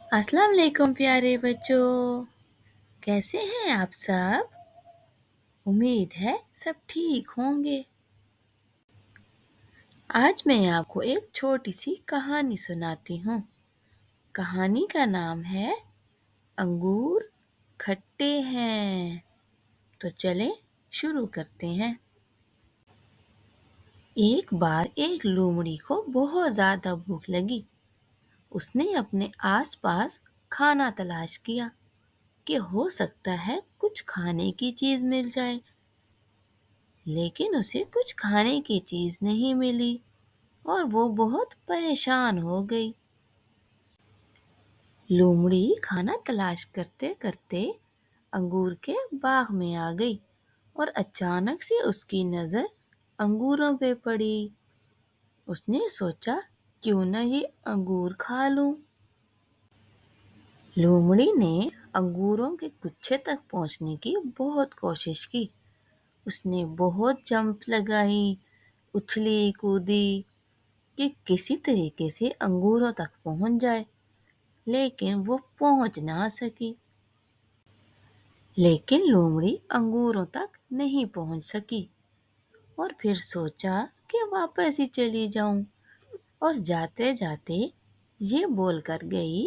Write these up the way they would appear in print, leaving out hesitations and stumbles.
अस्सलाम वालेकुम प्यारे बच्चों। कैसे हैं आप सब? उम्मीद है सब ठीक होंगे। आज मैं आपको एक छोटी सी कहानी सुनाती हूँ। कहानी का नाम है अंगूर खट्टे हैं। तो चलें शुरू करते हैं। एक बार एक लोमड़ी को बहुत ज़्यादा भूख लगी। उसने अपने आसपास खाना तलाश किया कि हो सकता है कुछ खाने की चीज़ मिल जाए। लेकिन उसे कुछ खाने की चीज़ नहीं मिली और वो बहुत परेशान हो गई। लोमड़ी खाना तलाश करते करते अंगूर के बाग में आ गई और अचानक से उसकी नज़र अंगूरों पे पड़ी। उसने सोचा क्यों ना ये अंगूर खा लूं। लोमड़ी ने अंगूरों के गुच्छे तक पहुंचने की बहुत कोशिश की। उसने बहुत जंप लगाई, उछली कूदी कि किसी तरीके से अंगूरों तक पहुंच जाए, लेकिन वो पहुंच ना सकी। लेकिन लोमड़ी अंगूरों तक नहीं पहुंच सकी और फिर सोचा कि वापस ही चली जाऊं और जाते जाते ये बोल कर गई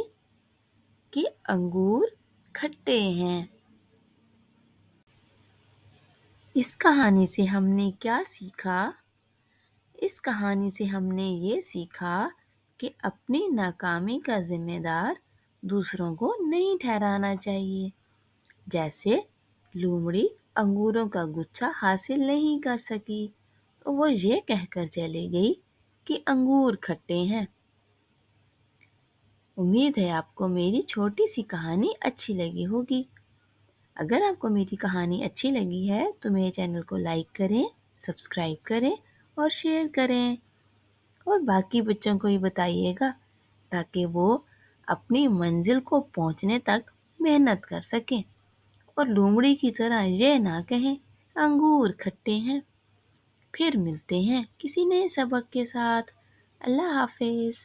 कि अंगूर खट्टे हैं। इस कहानी से हमने क्या सीखा? इस कहानी से हमने ये सीखा कि अपनी नाकामी का जिम्मेदार दूसरों को नहीं ठहराना चाहिए। जैसे लोमड़ी अंगूरों का गुच्छा हासिल नहीं कर सकी तो वो ये कहकर चली गई कि अंगूर खट्टे हैं। उम्मीद है आपको मेरी छोटी सी कहानी अच्छी लगी होगी। अगर आपको मेरी कहानी अच्छी लगी है तो मेरे चैनल को लाइक करें, सब्सक्राइब करें और शेयर करें और बाकी बच्चों को ही बताइएगा ताकि वो अपनी मंजिल को पहुंचने तक मेहनत कर सकें और लोमड़ी की तरह ये ना कहें अंगूर खट्टे हैं। फिर मिलते हैं किसी नए सबक के साथ। अल्लाह हाफिज।